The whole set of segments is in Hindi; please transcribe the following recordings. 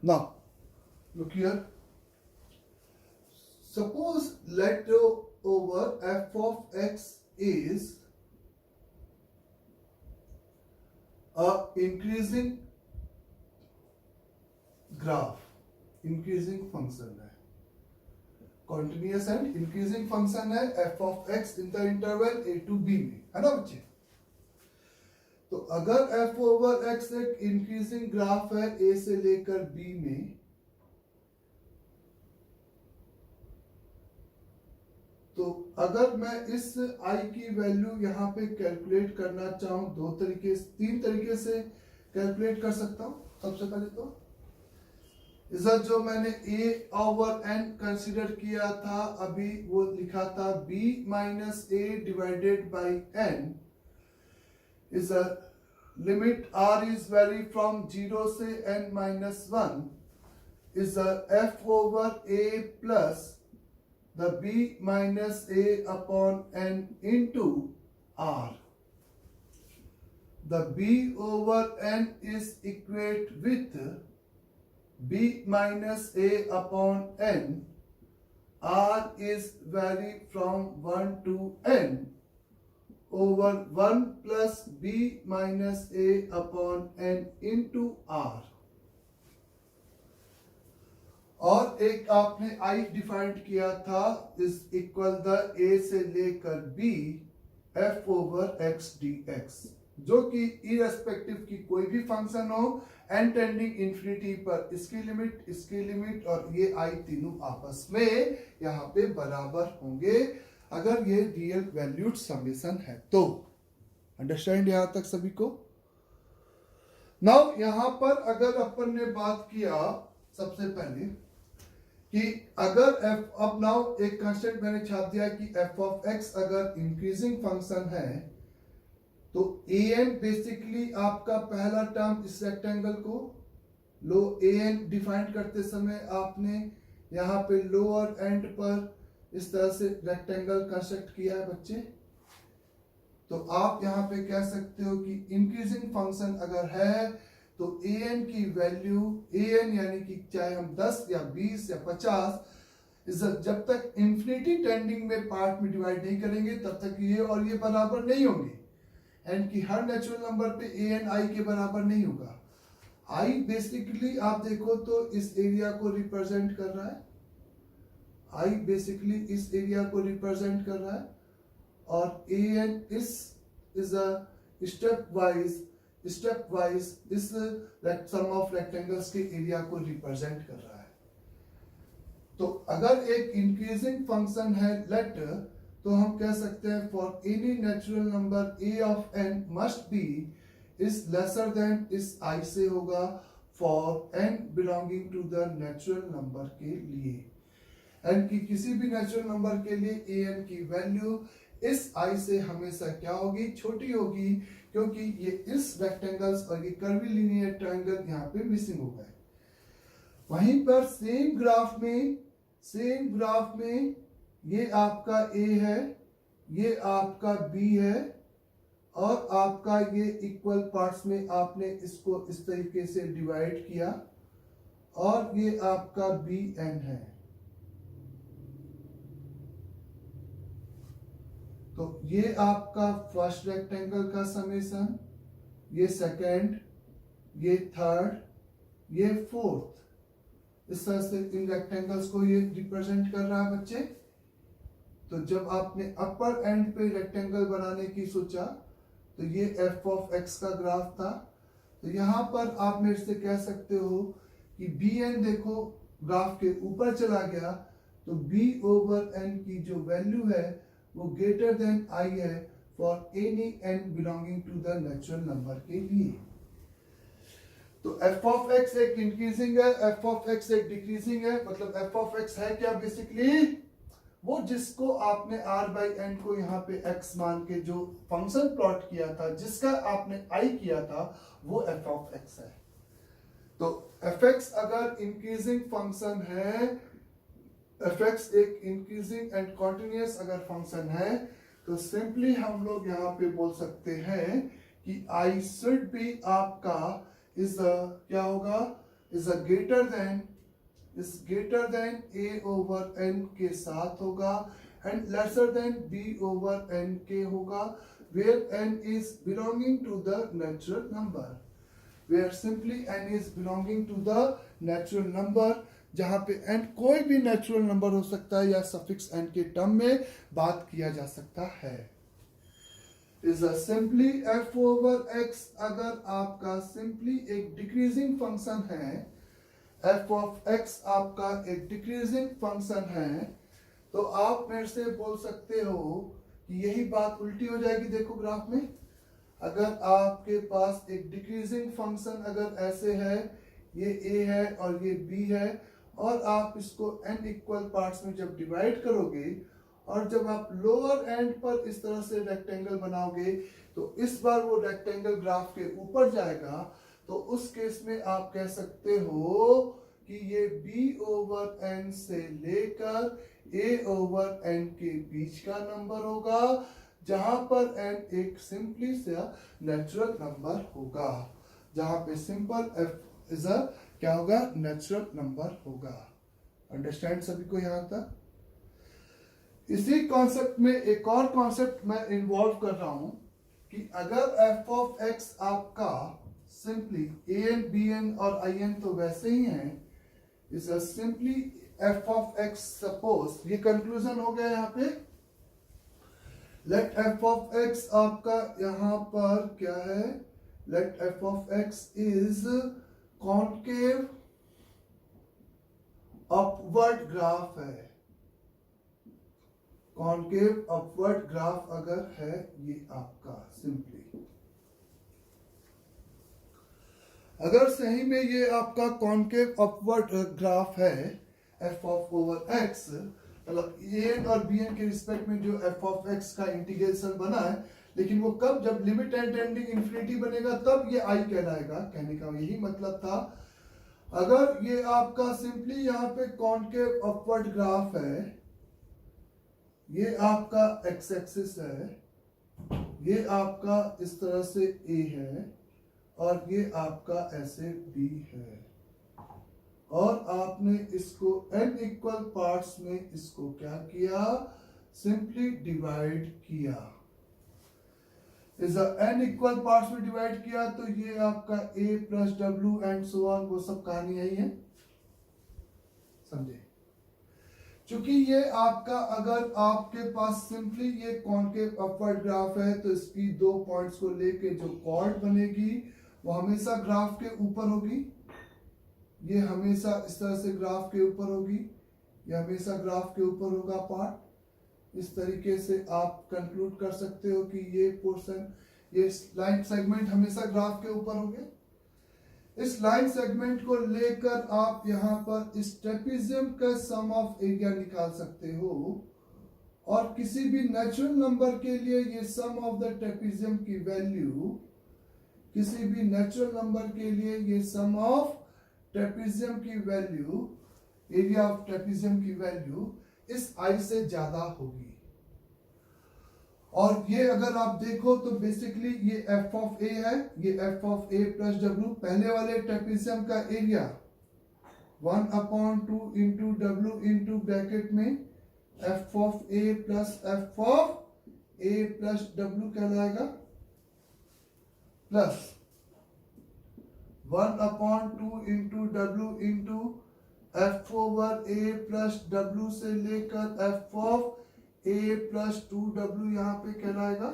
Now, look here. Suppose let over f of x is a increasing graph, increasing function है, continuous and increasing function है f of x in the interval a to b में, है ना बच्चे? तो अगर f ओवर x एक इंक्रीजिंग ग्राफ है a से लेकर b में, तो अगर मैं इस i की वैल्यू यहां पे कैलकुलेट करना चाहूं, तीन तरीके से कैलकुलेट कर सकता हूं। सबसे पहले तो इधर जो मैंने a ओवर n कंसीडर किया था, अभी वो लिखा था b minus a divided by n is a limit r is vary from 0 से n minus 1 is a f over a plus the b minus a upon n into r. The b over n is equate with b minus a upon n. R is vary from 1 to n over 1 plus b minus a upon n into r. और एक आपने i डिफाइंड किया था इज इक्वल द a से लेकर b f over x dx, जो कि इरेस्पेक्टिव की कोई भी फंक्शन हो n टेंडिंग इंफिनिटी पर इसकी लिमिट और ये i तीनों आपस में यहाँ पे बराबर होंगे अगर ये रियल वैल्यूड समेशन है तो। अंडरस्टैंड यहां तक सभी को? नाउ यहां पर अगर अपन ने बात किया सबसे पहले कि अगर f, अब नाउ एक कांस्टेंट मैंने छाप दिया कि f ऑफ x अगर इंक्रीजिंग फंक्शन है तो an बेसिकली आपका पहला टर्म इस रेक्टेंगल को लो an डिफाइन करते समय आपने यहां पे लोअर एंड पर इस तरह से रेक्टेंगल कंस्ट्रक्ट किया है बच्चे। तो आप यहां पे कह सकते हो कि इंक्रीजिंग फंक्शन अगर है तो an की वैल्यू an यानी कि चाहे हम 10 या 20 या 50 जब तक इंफिनिटी टेंडिंग में पार्ट में डिवाइड नहीं करेंगे तब तक ये और ये बराबर नहीं होंगे। एंड की हर नेचुरल नंबर पे an i के बराबर नहीं होगा। i बेसिकली आप देखो तो इस एरिया को रिप्रेजेंट कर रहा है, i बेसिकली इस एरिया को रिप्रेजेंट कर रहा है और an is a step wise इस सम ऑफ रेक्टेंगल्स के एरिया को रिप्रेजेंट कर रहा है। तो अगर एक इंक्रीजिंग फंक्शन है लेट, तो हम कह सकते हैं for any natural number a of n must be is lesser than इस i से होगा for n belonging to the natural number के लिए। n की किसी भी नेचुरल नंबर के लिए an की वैल्यू इस i से हमेशा क्या होगी? छोटी होगी, क्योंकि ये इस रेक्टेंगल्स और ये कर्वी लीनियर ट्रायंगल यहाँ पे मिसिंग हो गए। वहीं पर सेम ग्राफ में ये आपका a है, ये आपका b है और आपका ये इक्वल पार्ट्स में आपने इसको इस तरीके से डिवाइड किया और ये आपका bn है। तो ये आपका फर्स्ट रेक्टेंगल का समेशन, ये सेकंड, ये थर्ड, ये फोर्थ, इस तरह से इन रेक्टेंगल्स को ये रिप्रेजेंट कर रहा है बच्चे। तो जब आपने अपर एंड पे रेक्टेंगल बनाने की सोचा तो ये f ऑफ x का ग्राफ था। तो यहां पर आप मेरे से कह सकते हो कि bn देखो ग्राफ के ऊपर चला गया, तो b ओवर n की जो वैल्यू है वो ग्रेटर देन i है for any n belonging to the natural number के लिए। तो f ऑफ x एक इंक्रीजिंग है, f ऑफ x एक डिक्रीजिंग है। मतलब f ऑफ x है क्या? बेसिकली वो जिसको आपने r बाई n को यहाँ पे x मान के जो फंक्शन प्लॉट किया था, जिसका आपने i किया था, वो f ऑफ x है। तो fx अगर इंक्रीजिंग फंक्शन है, fx एक इंक्रीजिंग एंड कॉन्टिन्यूअस अगर फंक्शन है, तो सिंपली हम लोग यहाँ पे बोल सकते हैं कि i शुड बी आपका इज क्या होगा? Is greater than a over n के साथ होगा and lesser than b over n के होगा, where n is belonging to the natural number, where simply n is belonging to the natural number, जहां पे n कोई भी नेचुरल नंबर हो सकता है या सफिक्स n के टर्म में बात किया जा सकता है। Is a simply f over x अगर आपका सिंपली एक डिक्रीजिंग फंक्शन है, f ऑफ x आपका एक डिक्रीजिंग फंक्शन है, तो आप मेरे से बोल सकते हो कि यही बात उल्टी हो जाएगी। देखो ग्राफ में, अगर आपके पास एक डिक्रीजिंग फंक्शन अगर ऐसे है, ये a है और ये b है, और आप इसको n इक्वल पार्ट्स में जब डिवाइड करोगे और जब आप लोअर एंड पर इस तरह से रेक्टेंगल बनाओगे, तो इस बार वो रेक्टेंगल ग्राफ के ऊपर जाएगा, तो उस केस में आप कह सकते हो कि ये b ओवर n से लेकर a ओवर n के बीच का नंबर होगा, जहां पर n एक सिंपली सा नेचुरल नंबर होगा, जहां पे सिंपल f इज अ क्या होगा, नेचुरल नंबर होगा। अंडरस्टैंड सभी को यहां तक? इसी कॉन्सेप्ट में एक और कॉन्सेप्ट मैं इन्वॉल्व कर रहा हूं कि अगर f ऑफ x आपका सिंपली an bn और in तो वैसे ही हैं, is simply f of x, suppose ये कंक्लूजन हो गया यहां पे, लेट f ऑफ x आपका यहां पर क्या है, let f of x is concave upward graph है, कॉन्केव अपवर्ड ग्राफ अगर है ये आपका सिंपली, अगर सही में ये आपका कॉन्केव अपवर्ड ग्राफ है f ऑफ ओवर x, मतलब an और bn के रिस्पेक्ट में जो f ऑफ x का इंटीग्रेशन बना है, लेकिन वो कब, जब लिमिट एंड टेंडिंग इन्फिनिटी बनेगा तब ये i कहलाएगा। कहने का यही मतलब था, अगर ये आपका सिंपली यहाँ पे कॉन्केव अपवर्ड ग्राफ है, ये आपका x एक्सिस है, ये आपका इस तरह से a है और ये आपका ऐसे b है, और आपने इसको n इक्वल पार्ट्स में इसको क्या किया, सिंपली डिवाइड किया, इस n इक्वल पार्ट्स में डिवाइड किया, तो ये आपका a plus w and so on, वो सब कहानी यही है, समझे? क्योंकि ये आपका, अगर आपके पास सिंपली ये कॉन्केव अपवर्ड ग्राफ है, तो इसकी दो पॉइंट्स को लेके जो कॉर्ड बनेगी वो हमेशा ग्राफ के ऊपर होगी, ये हमेशा इस तरह से ग्राफ के ऊपर होगी, ये हमेशा ग्राफ के ऊपर होगा पार्ट। इस तरीके से आप कंक्लूड कर सकते हो कि ये पोर्शन, ये लाइन सेगमेंट हमेशा ग्राफ के ऊपर होंगे। इस लाइन सेगमेंट को लेकर आप यहाँ पर इस ट्रेपेजियम का सम ऑफ एरिया निकाल सकते हो, और किसी भी नेचुरल नंबर के लिए ये सम ऑफ द ट्रेपेजियम की वैल्यू, किसी भी नेचुरल नंबर के लिए ये सम ऑफ ट्रेपेजियम की वैल्यू, एरिया ऑफ ट्रेपेजियम की वैल्यू इस i से ज्यादा होगी। और ये अगर आप देखो तो बेसिकली ये f ऑफ a है, ये f of a plus w, पहले वाले ट्रेपेजियम का area 1/2 into w into bracket में f of a plus f of a plus w कहलाएगा, plus 1/2 into w into f over a plus w से लेकर f of a plus 2w यहाँ पे कहलाएगा,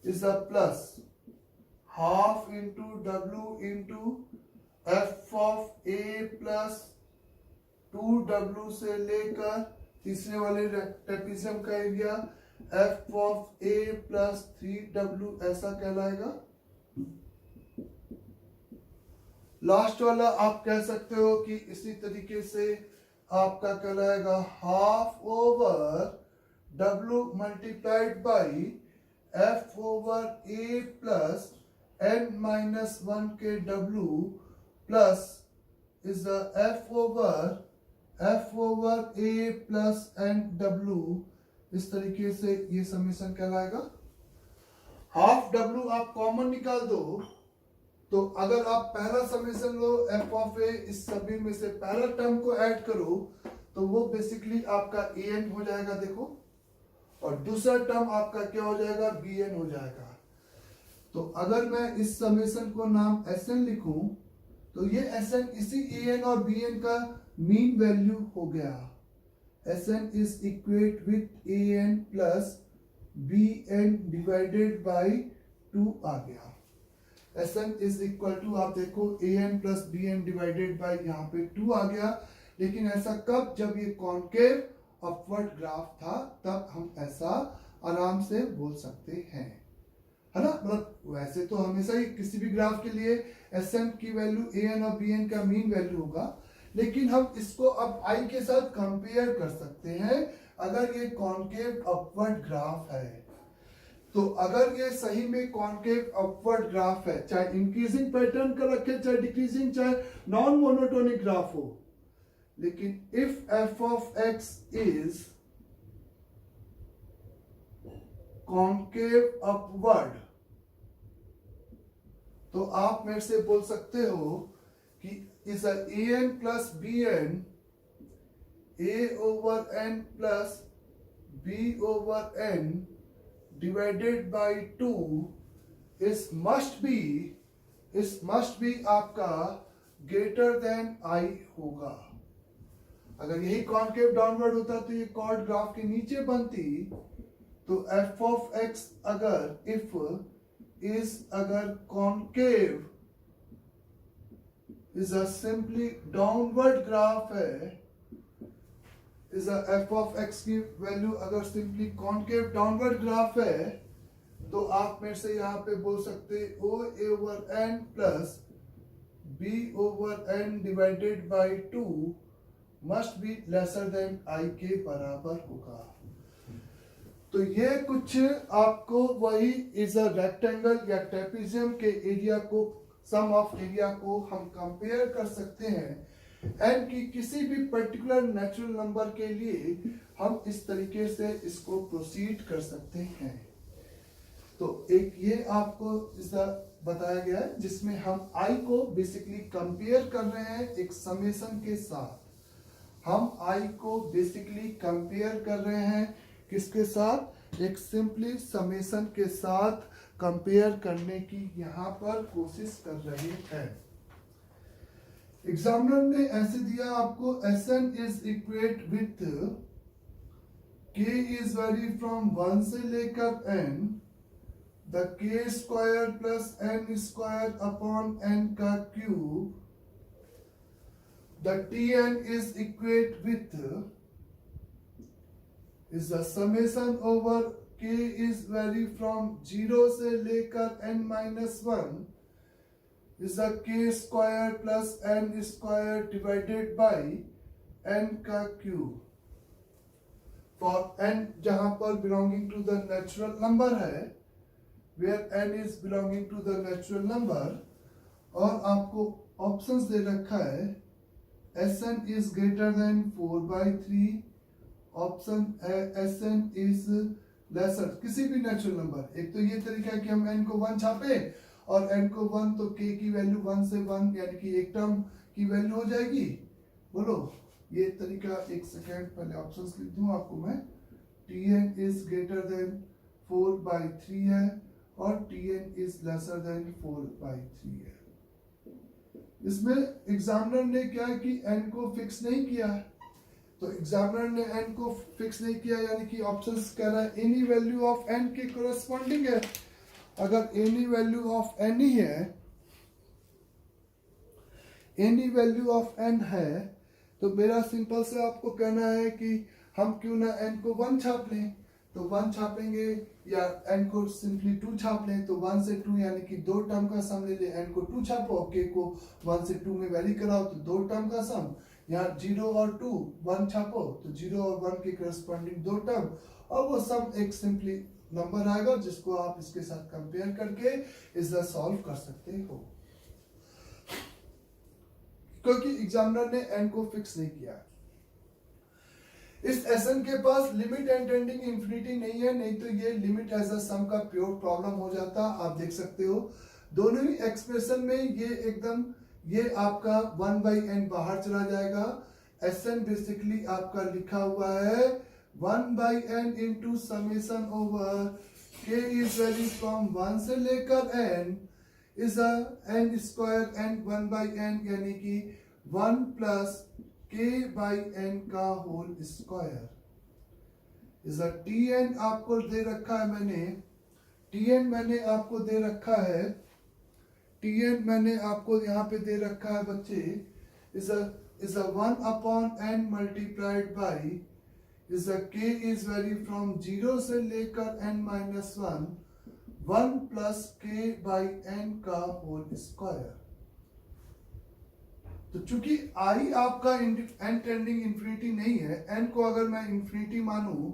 is a plus half into w into f of a plus 2w से लेकर तीसरे वाले ट्रेपेजियम का area f of a plus 3w ऐसा कहलाएगा। लास्ट वाला आप कह सकते हो कि इसी तरीके से आपका कहलाएगा half over w multiplied by f over a plus n minus 1 के w plus is f over a plus n w, इस तरीके से ये समीकरण कहलाएगा। हाफ w आप कॉमन निकाल दो तो अगर आप पहला समेशन लो एफ ऑफ ए, इस सभी में से पहला टर्म को ऐड करो तो वो बेसिकली आपका ए एन हो जाएगा, देखो, और दूसरा टर्म आपका क्या हो जाएगा, बी एन हो जाएगा। तो अगर मैं इस समेशन को नाम एस एन लिखूं तो ये एस एन इसी ए एन और बी एन का मीन वैल्यू हो गया। S N is equate with A N plus B N divided by 2 आ गया। S N is equal to, आप देखो, A N plus B N divided by यहाँ पे 2 आ गया। लेकिन ऐसा कब, जब ये कॉन्केव अपवर्ड ग्राफ था, तब हम ऐसा आराम से बोल सकते हैं, है ना। मतलब वैसे तो हमेशा ही किसी भी ग्राफ के लिए एस एन की वैल्यू ए एन और बी एन का मीन वैल्यू होगा, लेकिन हम इसको अब आई के साथ कंपेयर कर सकते हैं अगर ये कॉन्केव अपवर्ड ग्राफ है। तो अगर ये सही में कॉन्केव अपवर्ड ग्राफ है, चाहे इंक्रीजिंग पैटर्न का रखे, चाहे डिक्रीजिंग, चाहे नॉन मोनोटोनिक ग्राफ हो, लेकिन if F of X is concave upward, तो आप मेरे से बोल सकते हो कि is A N plus B N A over N plus B over N divided by 2 is must be आपका ग्रेटर देन आई होगा। अगर यही कॉन्केव डाउनवर्ड होता तो ये कॉर्ड ग्राफ के नीचे बनती। तो एफ ऑफ एक्स अगर इफ इज अगर concave is a simply downward graph है, इज एफ ऑफ एक्स की वैल्यू अगर सिंपली कॉन्केव डाउनवर्ड ग्राफ है, तो आप मेरे से यहां पे बोल सकते ओ A over N plus B over N divided by 2 must be lesser than I के बराबर होगा। तो ये कुछ आपको वही इज अ रेक्टेंगल या ट्रेपेजियम के एरिया को, सम ऑफ एरिया को हम कंपेयर कर सकते हैं एन की किसी भी पर्टिकुलर नेचुरल नंबर के लिए हम इस तरीके से इसको प्रोसीड कर सकते हैं। तो एक ये आपको इसका बताया गया है जिसमें हम आई को बेसिकली कंपेयर कर रहे हैं एक समेशन के साथ। हम आई को बेसिकली कंपेयर कर रहे हैं किसके साथ, एक सिंपली समेशन के साथ कंपेयर करने की यहां पर कोशिश कर रहे हैं। एग्जामिनर ने ऐसे दिया आपको S N is equate with K is vary from 1 से लेकर n, the K square plus N square upon N का cube, the T N is equate with is the summation over k is vary from 0 से लेकर n minus 1 is a k square plus n square divided by n का cube for n जहां पर belonging to the natural number है, where n is belonging to the natural number, और आपको options दे रखा है Sn is greater than 4/3, option Sn is lesser, किसी भी natural number। एक तो ये तरीका है कि हम n को 1 छापे और n को 1, तो k की वैल्यू 1 से 1 यानी कि एक टर्म की वैल्यू हो जाएगी। बोलो ये तरीका, एक सेकेंड पहले ऑप्शंस लिख दूं आपको मैं। tn इज ग्रेटर देन 4/3 है और tn इज लेसर देन 4/3 है। इसमें एग्जामिनर ने क्या है कि n को फिक्स नहीं किया है, तो एग्जामिनर ने n को फिक्स नहीं किया यानी कि ऑप्शंस कह रहा है एनी वैल्यू ऑफ n के कोरस्पॉन्डिंग है। अगर एनी वैल्यू ऑफ n ही है, एनी वैल्यू ऑफ n है, तो मेरा सिंपल से आपको कहना है कि हम क्यों ना n को 1 छाप लें। तो 1 छापेंगे या n को सिंपली 2 छाप लें, तो 1 से 2 यानी कि 2 टर्म का सम ले लें। n को 2 छापो, k को 1 से 2 में वैरी कराओ तो 2 टर्म का सम। यहाँ 0 और 2 1 छापो तो 0 और 1 के करस्पॉन्डिंग 2 टर्म, और वो सम एक सिंपली नंबर आएगा जिसको आप इसके साथ कंपेयर करके इसका सॉल्व कर सकते हो। क्योंकि एग्जामिनर ने n को फिक्स नहीं किया। इस Sn के पास लिमिट एंड टेंडिंग इंफिनिटी नहीं है, नहीं तो ये लिमिट एज अ सम का प्योर प्रॉब्लम हो जाता। आप देख सकते हो दोनों ही एक्सप्रेशन में ये एकदम ये आपका 1/n बाहर चला जाएगा। Sn बेसिकली आपका लिखा हुआ है 1/n into summation over k is value from 1 से लेकर n is a n square n 1/n यानी कि 1 प्लस k/n का whole square is a tn आपको दे रखा है मैंने tn मैंने आपको दे रखा है tn मैंने आपको यहाँ पे दे रखा है बच्चे is a 1 upon n multiplied by is a k is vary from 0 से लेकर n minus 1 1 plus k by n का होल स्क्वायर। तो चूंकि i आपका n टेंडिंग इंफिनिटी नहीं है, n को अगर मैं इंफिनिटी मानूं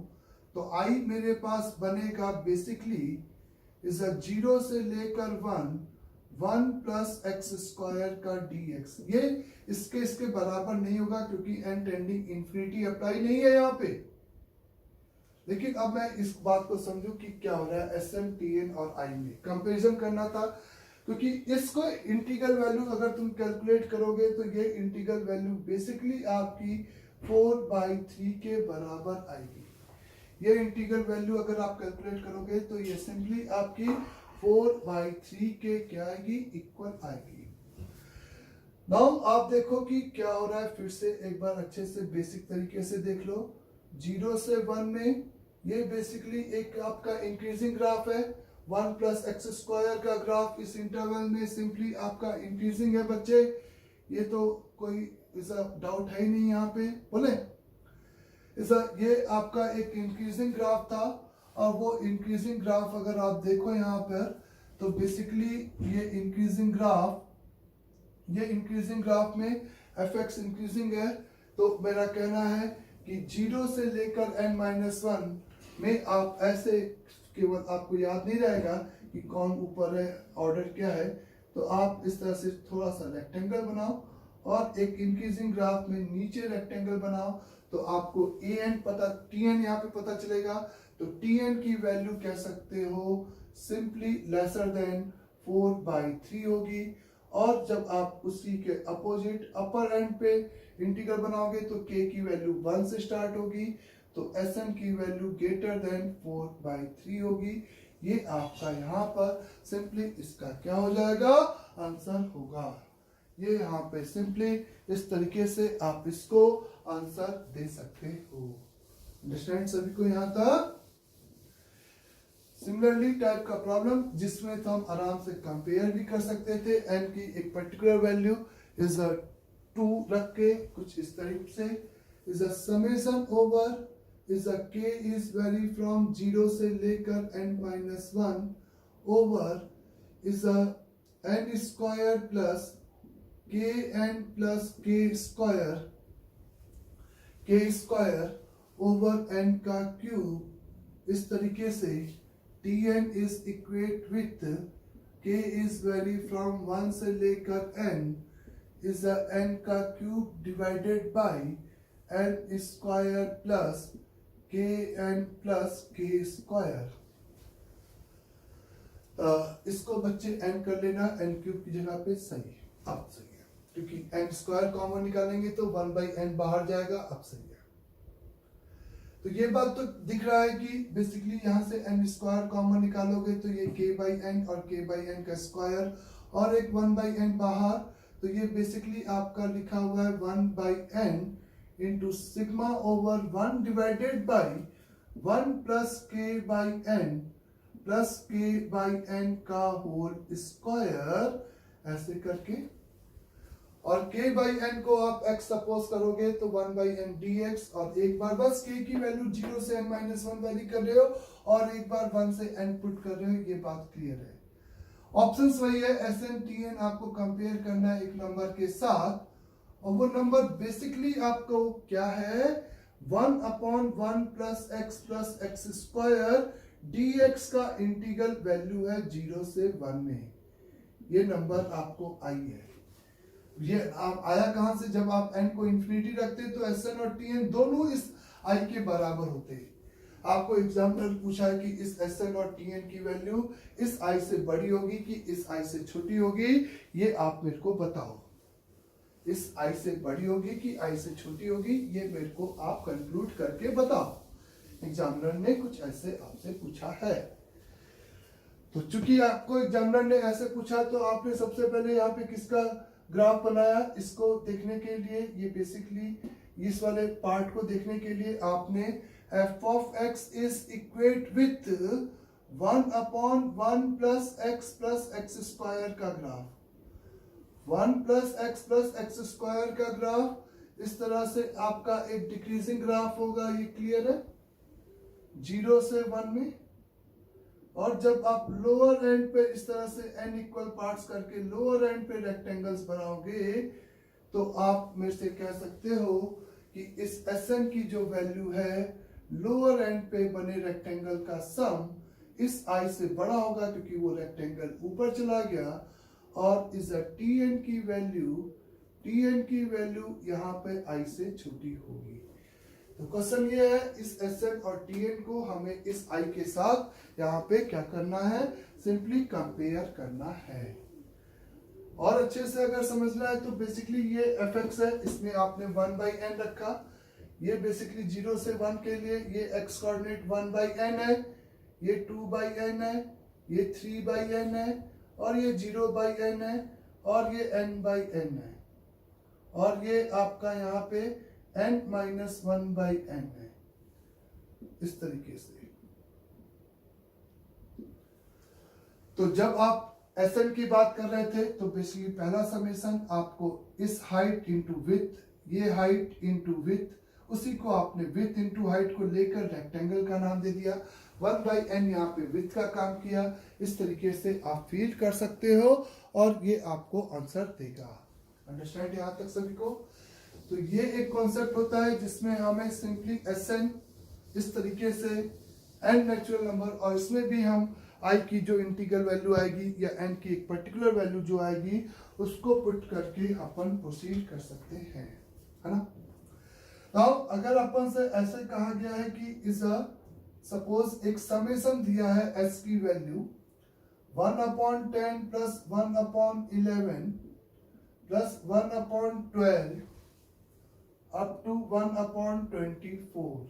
तो i मेरे पास बनेगा बेसिकली इज अ 0 से लेकर 1 प्लस एक्स स्क्वायर का dx। ये इसके बराबर नहीं होगा क्योंकि n टेंडिंग इंफिनिटी अप्लाई नहीं है यहाँ पे। लेकिन अब मैं इस बात को समझूं कि क्या हो रहा है Sn, Tn और i में कंपैरिजन करना था, क्योंकि इसको इंटीग्रल वैल्यू अगर तुम कैलकुलेट करोगे तो ये इंटीग्रल वैल्यू बेसिकली आपकी 4/3 के बराबर आएगी। ये इंटीग्रल वैल्यू अगर आप कैलकुलेट करोगे तो ये सिंपली आपकी 4/3 के क्या आएगी, इक्वल आएगी। नाउ आप देखो कि क्या हो रहा है, फिर से एक बार अच्छे से बेसिक तरीके से देख लो। 0 से 1 में ये बेसिकली एक आपका इंक्रीजिंग ग्राफ है। 1 प्लस एक्स स्क्वायर का ग्राफ इस इंटरवल में सिंपली आपका इंक्रीजिंग है बच्चे, ये तो कोई ऐसा डाउट है ही नहीं यहाँ पे, बोले ऐसा। ये आपका एक इंक्रीजिंग ग्राफ था और वो इंक्रीजिंग ग्राफ अगर आप देखो यहाँ पर तो बेसिकली ये इंक्रीजिंग ग्राफ में fx इंक्रीजिंग है। तो मेरा कहना है कि 0 से लेकर n-1 में आप ऐसे केवल आपको याद नहीं रहेगा कि कौन ऊपर है, ऑर्डर क्या है, तो आप इस तरह से थोड़ा सा रेक्टेंगल बनाओ और एक इंक्रीजिंग ग्राफ में नीचे रेक्टेंगल बनाओ तो आपको tn यहाँ पे पता चलेगा। तो tn की वैल्यू कह सकते हो सिंपली लेसर देन 4/3 होगी। और जब आप उसी के अपोजिट अपर एंड पे इंटीग्रल बनाओगे तो k की वैल्यू 1 से स्टार्ट होगी, तो Sn की वैल्यू ग्रेटर देन 4/3 होगी। ये आपका यहाँ पर सिंपली इसका क्या हो जाएगा, आंसर होगा। ये यहाँ पे सिंपली इस तरीके से आप इसको आंसर दे सकते हो। अंडरस्टैंड सभी को यहाँ तक? सिमिलरली टाइप का प्रॉब्लम जिसमें तो हम आराम से कंपेयर भी कर सकते थे। n की एक पर्टिकुलर वैल्यू इज अ 2 रख के कुछ इस तरीके से is a summation over is a k is vary from 0 से लेकर n-1 over is a n square plus kn plus k square over n का क्यूब। इस तरीके से tn is equate with k is vary from 1 से लेकर n is a n का cube divided by n square plus kn plus k square. इसको बच्चे n कर लेना, n क्यूब की जगह पे सही, अब सही है क्योंकि n स्क्वायर कॉमन निकालेंगे तो 1/n बाहर जाएगा, अब सही है। तो ये बात तो दिख रहा है कि बेसिकली यहाँ से n स्क्वायर कॉमन निकालोगे तो ये k/n और k/n का स्क्वायर और एक 1/n बाहर, तो ये बेसिकली आपका लिखा हुआ है 1/n into sigma over 1 divided by 1 plus k/n का होल स्क्वायर, ऐसे करके। और k/n को आप x सपोज करोगे तो 1/n dx, और एक बार बस k की वैल्यू 0 से n-1 वैरी कर रहे हो और एक बार 1 से n पुट कर रहे हो, ये बात क्लियर है। ऑप्शंस वही है, Sn Tn आपको कंपेयर करना है एक नंबर के साथ, और वो नंबर बेसिकली आपको क्या है 1/1 प्लस एक्स स्क्वायर dx का इंटीग्रल वैल्यू है 0 से 1 में। ये नंबर आपको आई है। ये आप आया कहां से, जब आप n को इंफिनिटी रखते तो Sn और Tn दोनों इस i के बराबर होते। आपको एग्जामिनर पूछा है कि इस एस एन और टी एन की वैल्यू इस आई से बड़ी होगी कि इस आई से छोटी होगी, ये आप मेरे को बताओ। इस आई से बड़ी होगी कि आई से छोटी होगी, ये मेरे को आप कंक्लूड करके बताओ। एग्जामिनर ने कुछ ऐसे आपसे पूछा है। तो चूंकि आपको एग्जामिनर ने ऐसे पूछा तो आपने सबसे पहले यहाँ पे किसका ग्राफ बनाया, इसको देखने के लिए, ये बेसिकली इस वाले पार्ट को देखने के लिए आपने f of x is equate with 1/1 plus x square का ग्राफ, 1 plus x square का ग्राफ इस तरह से आपका एक डिक्रीजिंग ग्राफ होगा, ये क्लियर है, 0 से 1 में। और जब आप लोअर एंड पे इस तरह से n इक्वल पार्ट्स करके लोअर एंड पे रेक्टेंगल्स बनाओगे तो आप मेरे से कह सकते हो कि इस Sn की जो वैल्यू है लोअर एंड पे बने रेक्टेंगल का सम इस i से बड़ा होगा क्योंकि वो रेक्टेंगल ऊपर चला गया, और इस Tn की वैल्यू यहाँ पे i से छोटी होगी। तो क्वेश्चन ये है, इस Sn और Tn को हमें इस i के साथ यहाँ पे क्या करना है, सिंपली कंपेयर करना है। और अच्छे से अगर समझना है तो बेसिकली ये fx है, इसमें आपने 1/n रखा, ये बेसिकली 0 से 1 के लिए ये x कोऑर्डिनेट 1/n है, ये 2/n है, ये 3/n है, और ये 0/n है, और ये n/n है, और ये आपका यहाँ पे n-1/n है, इस तरीके से। तो जब आप Sn की बात कर रहे थे तो बेसिकली पहला समेशन आपको इस हाइट इंटू विथ, ये हाइट इंटू विथ, उसी को आपने विथ इंटू हाइट को लेकर रेक्टेंगल का नाम दे दिया, 1/n यहाँ पे विथ का काम किया। इस तरीके से आप फील कर सकते हो और ये आपको आंसर देगा। अंडरस्टैंड यहाँ तक सभी को? तो ये एक कॉन्सेप्ट होता है जिसमें हमें सिंपली Sn इस तरीके से n नेचुरल नंबर, और इसमें भी हम i की जो इंटीग्रल वैल्यू आएगी या n की एक पर्टिकुलर वैल्यू जो आएगी उसको पुट करके अपन प्रोसीड कर सकते हैं, है ना। नाउ अगर अपन से ऐसे कहा गया है कि इस सपोज एक समेशन दिया है s की value 1/10 plus 1/11 plus 1/12 up to 1/24,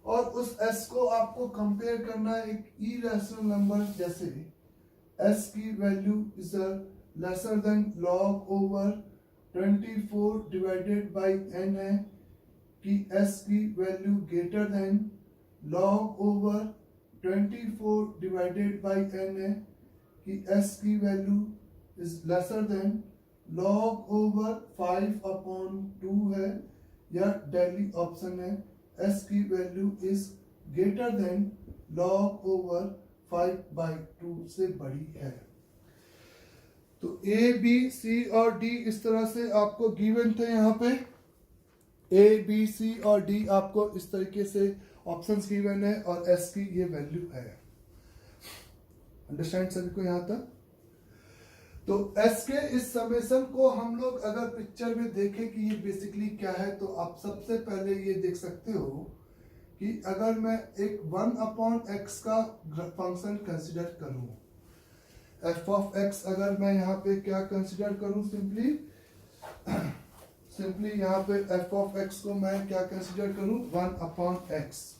और उस s को आपको कंपेयर करना है एक इरेशनल नंबर, जैसे s की value is lesser then log over 24 divided by n है, कि s की value greater than log over 24 divided by n है, कि s की value is lesser then log over 5/2 है, या डेली ऑप्शन है s की value is greater than log over 5/2 से बड़ी है। तो a b c और d इस तरह से आपको गिवन थे, यहाँ पे a b c और d आपको इस तरीके से ऑप्शंस गिवन है और s की ये वैल्यू है। अंडरस्टैंड सभी को यहाँ तक? तो s के इस समेशन को हम लोग अगर पिक्चर में देखें कि ये बेसिकली क्या है, तो आप सबसे पहले ये देख सकते हो कि अगर मैं एक 1/x का फंक्शन कंसिडर करूं, f of x अगर मैं यहाँ पे क्या कंसिडर करूं, सिंपली यहाँ पे f of x को मैं क्या कंसिडर करूं, 1/x।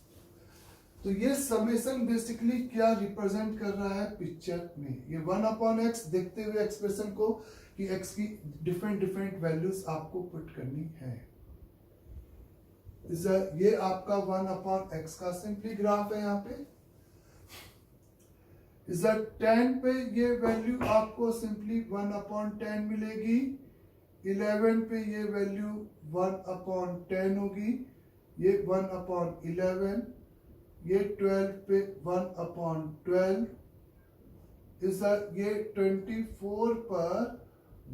तो ये समेशन बेसिकली क्या रिप्रेजेंट कर रहा है पिक्चर में, ये 1/x देखते हुए एक्सप्रेशन को कि x की डिफरेंट वैल्यूज आपको पुट करनी है। ये आपका 1/x का सिंपली ग्राफ है। यहाँ पे 10 पे ये वैल्यू आपको सिंपली 1/10 मिलेगी, 11 पे ये वैल्यू 1/10 होगी, ये 1/11, ये 12 पे 1/12, ये 24 पर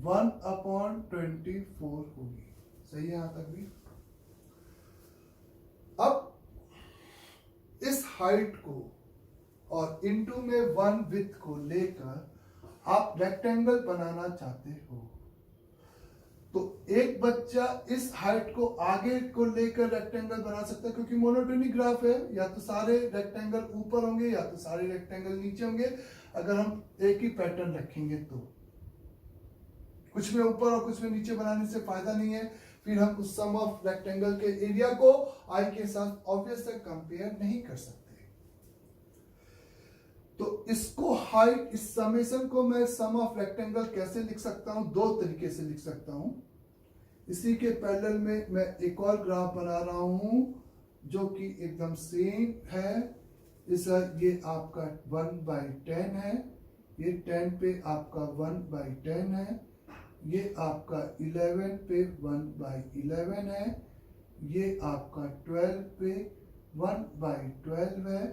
1/24 होगी। सही है यहाँ तक भी? अब इस हाइट को और इनटू में 1 विड्थ को लेकर आप रेक्टेंगल बनाना चाहते हो, तो एक बच्चा इस हाइट को आगे को लेकर रेक्टेंगल बना सकता है, क्योंकि मोनोटोनिक ग्राफ है, या तो सारे रेक्टेंगल ऊपर होंगे या तो सारे रेक्टेंगल नीचे होंगे। अगर हम एक ही पैटर्न रखेंगे तो कुछ में ऊपर और कुछ में नीचे बनाने से फायदा नहीं है। फिर हम उस सम ऑफ रेक्टेंगल के एरिया को आई के साथ ऑब्वियस कंपेयर नहीं कर सकते। तो इसको हाइट, इस समेशन को मैं सम ऑफ रेक्टेंगल कैसे लिख सकता हूं? दो तरीके से लिख सकता हूं। इसी के पैरेलल में मैं एक और ग्राफ बना रहा हूं जो कि एकदम सेम है। ये आपका 1/10 है, ये 10 पे आपका 1/10 है, ये आपका 11 पे 1/11 है, ये आपका 12 पे 1/12 है,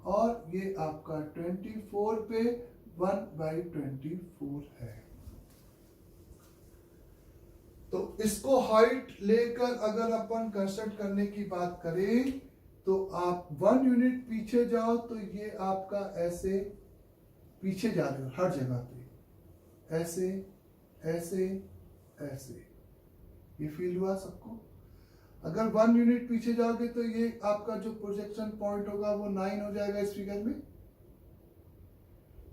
और ये आपका 24 पे 1/24 है। तो इसको हाइट लेकर अगर अपन कंस्ट्रक्ट करने की बात करें तो आप 1 यूनिट पीछे जाओ तो ये आपका ऐसे पीछे जा रहे हो हर जगह पे, ऐसे ऐसे ऐसे। ये फील हुआ सबको? अगर 1 यूनिट पीछे जाओगे तो ये आपका जो प्रोजेक्शन पॉइंट होगा वो 9 हो जाएगा इस फिगर में।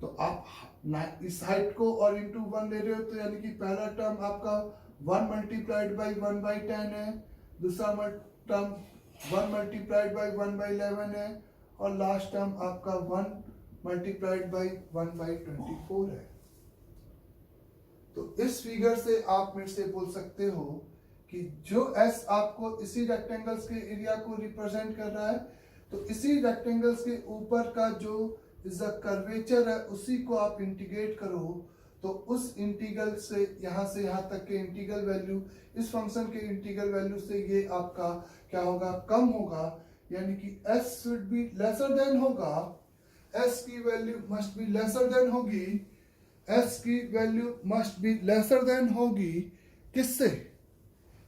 तो आप इस हाइट को और इंटू 1 ले रहे हो, तो यानी कि पहला टर्म आपका 1 मल्टीप्लाइड बाई 1/10 है, दूसरा टर्म 1 मल्टीप्लाइड बाई 1/11 है, और लास्ट टर्म आपका 1 मल्टीप्लाइड बाई 1/24 है। तो इस फिगर से आप मेरे से बोल सकते हो कि जो S आपको इसी रेक्टेंगल्स के एरिया को रिप्रेजेंट कर रहा है, तो इसी रेक्टेंगल्स के ऊपर का जो इज द कर्वेचर है उसी को आप इंटीग्रेट करो, तो उस इंटीग्रल से यहाँ तक के इंटीग्रल वैल्यू, इस फंक्शन के इंटीग्रल वैल्यू से ये आपका क्या होगा? कम होगा, यानी कि S should be lesser then होगा। S की value must be lesser then होगी, S की value must be lesser then होगी किससे?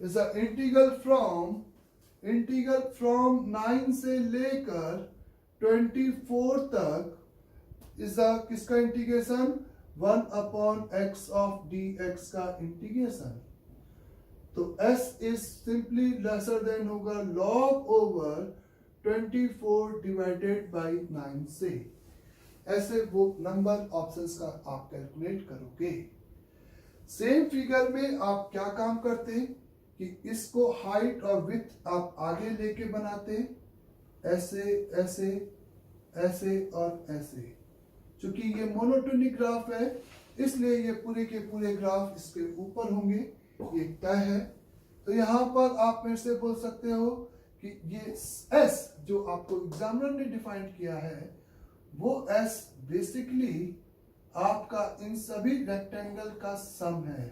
इज द इंटीग्रल फ्रॉम 9 से लेकर 24 तक इज द किसका इंटीग्रेशन? 1/x ऑफ dx का इंटीग्रेशन। तो s is simply lesser than होगा log ओवर 24 डिवाइडेड बाई 9 से। ऐसे वो नंबर ऑप्शंस का आप कैलकुलेट करोगे। सेम फिगर में आप क्या काम करते कि इसको हाइट और विड्थ आप आगे लेके बनाते, ऐसे ऐसे ऐसे और ऐसे। चूंकि ये मोनोटोनिक ग्राफ है इसलिए ये पूरे के पूरे ग्राफ इसके ऊपर होंगे, ये तय है। तो यहां पर आप मेरे से बोल सकते हो कि ये S जो आपको एग्जामिनर ने डिफाइन किया है वो S बेसिकली आपका इन सभी रेक्टेंगल का सम है।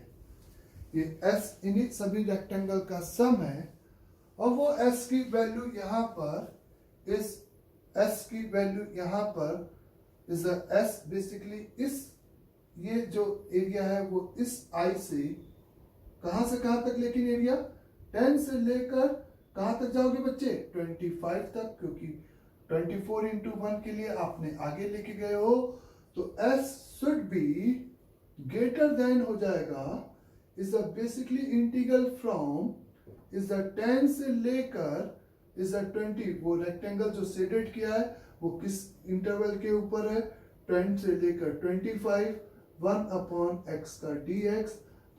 ये S इन सभी रेक्टेंगल का सम है, और वो S की वैल्यू यहां पर, इस S की वैल्यू यहां पर इज S बेसिकली इस ये जो एरिया है वो इस I से कहां तक, लेकिन एरिया 10 से लेकर कहां तक जाओगे बच्चे? 25 तक, क्योंकि 24 इंटू 1 के लिए आपने आगे लेके गए हो। तो S should be greater than हो जाएगा is the basically integral from is the 10 से लेकर इज द 20। वो रेक्टेंगल जो शेडेड किया है वो किस इंटरवल के ऊपर है? 10 से लेकर 25, 1/x का dx।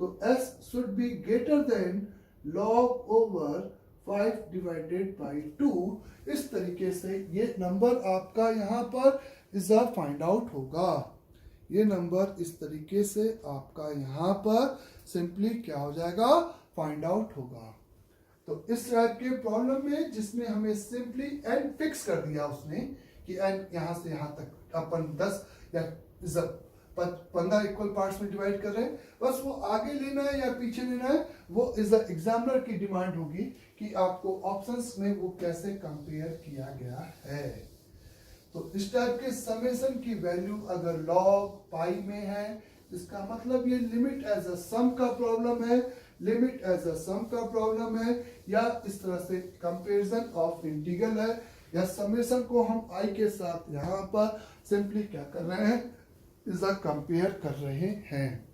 तो S should be greater than log over 5 divided by 2। इस तरीके से ये नंबर आपका यहाँ पर इज फाइंड आउट होगा। ये नंबर इस तरीके से आपका यहाँ पर सिंपली क्या हो जाएगा? फाइंड आउट होगा। तो इस टाइप के प्रॉब्लम में जिसमें हमें सिंपली n फिक्स कर दिया उसने कि n यहाँ से यहाँ तक अपन 10 या 15 इक्वल पार्ट्स में डिवाइड कर रहे हैं, बस वो आगे लेना है या पीछे लेना है वो इज द एग्जामिनर की डिमांड होगी कि आपको ऑप्शंस में वो कैसे कंपेयर किया गया है। तो इस टाइप के समेशन की वैल्यू अगर log पाई में है, इसका मतलब ये लिमिट एज अ सम का प्रॉब्लम है, लिमिट एज अ सम का प्रॉब्लम है, या इस तरह से कंपैरिजन ऑफ इंटीग्रल है, या समेशन को हम i के साथ यहाँ पर सिंपली क्या कर रहे हैं? इज कंपेयर कर रहे हैं।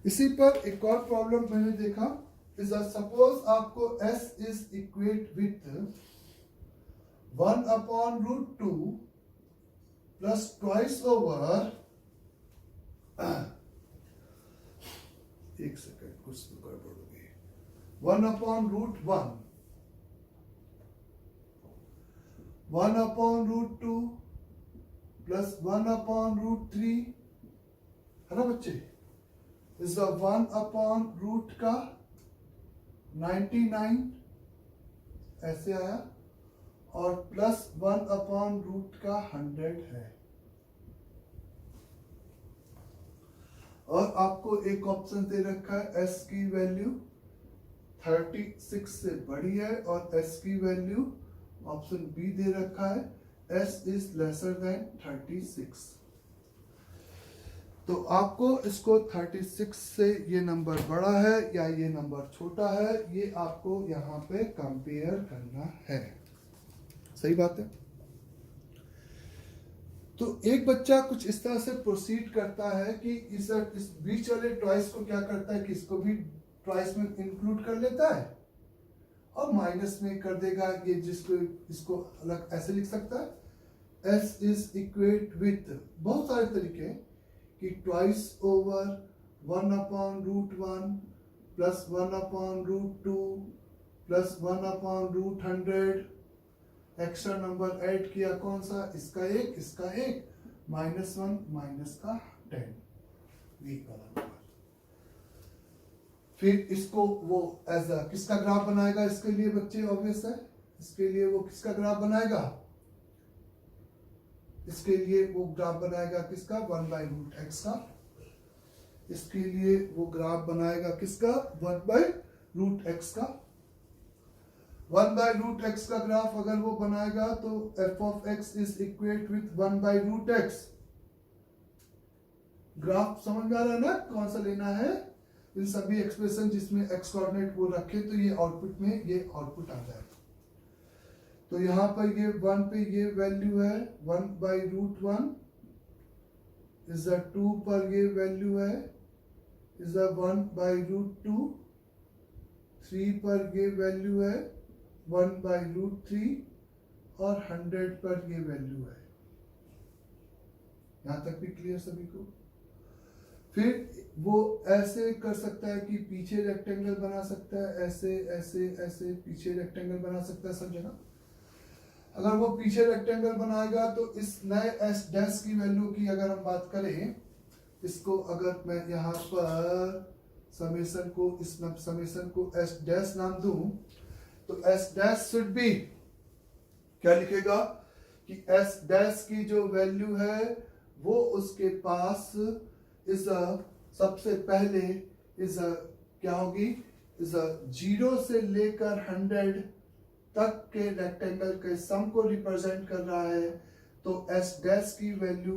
इसी पर एक और प्रॉब्लम मैंने देखा, इज सपोज आपको s is equate with 1/√2 plus twice over, एक सेकेंड कुछ तो गड़बड़ हो गई, 1/√1, 1/√2 प्लस 1/√3 है ना बच्चे, इज 1/√ का 99 ऐसे आया और प्लस 1/√ का 100 है। और आपको एक ऑप्शन दे रखा है s की वैल्यू 36 से बड़ी है और s की वैल्यू ऑप्शन बी दे रखा है s इज लेसर देन 36। तो आपको इसको 36 से ये नंबर बड़ा है या ये नंबर छोटा है, ये आपको यहाँ पे कंपेयर करना है। सही बात है। तो एक बच्चा कुछ इस तरह से प्रोसीड करता है कि इस बीच वाले ट्वाइस को क्या करता है कि इसको भी ट्वाइस में इंक्लूड कर लेता है और माइनस में कर देगा, ये जिसको इसको अलग ऐसे लिख सकता है, s इज इक्वेट विथ बहुत सारे तरीके कि twice over 1/√1 plus 1/√2 plus 1/√100, extra number add किया, कौन सा, इसका एक -1 माइनस का 10 वीक वाला नंबर। फिर इसको वो एज अ किसका ग्राफ बनाएगा, इसके लिए बच्चे ऑब्वियस है, इसके लिए वो किसका ग्राफ बनाएगा, इसके लिए वो ग्राफ बनाएगा किसका, 1/√x का। इसके लिए वो ग्राफ बनाएगा किसका, 1/√x का। 1/√x का ग्राफ अगर वो बनाएगा तो f of x is equate with 1/√x। Graph समझ में आ रहा है ना, कौन सा लेना है, इन सभी एक्सप्रेशन जिसमें x कोऑर्डिनेट वो रखे तो ये आउटपुट में ये आउटपुट आ जाएगा। तो यहाँ पर ये 1 पे ये वैल्यू है 1/√1, इज 2 पर ये वैल्यू है इज 1/√2, 3 पर ये वैल्यू है 1/√3 और 100 पर ये वैल्यू है। यहां तक भी क्लियर सभी को। फिर वो ऐसे कर सकता है कि पीछे रेक्टेंगल बना सकता है, ऐसे ऐसे ऐसे पीछे रेक्टेंगल बना सकता है सब जगह। अगर वो पीछे रेक्टेंगल बनाएगा तो इस नए s डैश की वैल्यू की अगर हम बात करें, इसको अगर मैं यहाँ पर समेशन को इस समेशन को s डैश नाम दूं तो s डैश शुड बी क्या लिखेगा कि s डैश की जो वैल्यू है वो उसके पास इस सबसे पहले इस क्या होगी, इस 0 से लेकर 100 तक के रेक्टेंगल के सम को रिप्रेजेंट कर रहा है। तो s डैश की वैल्यू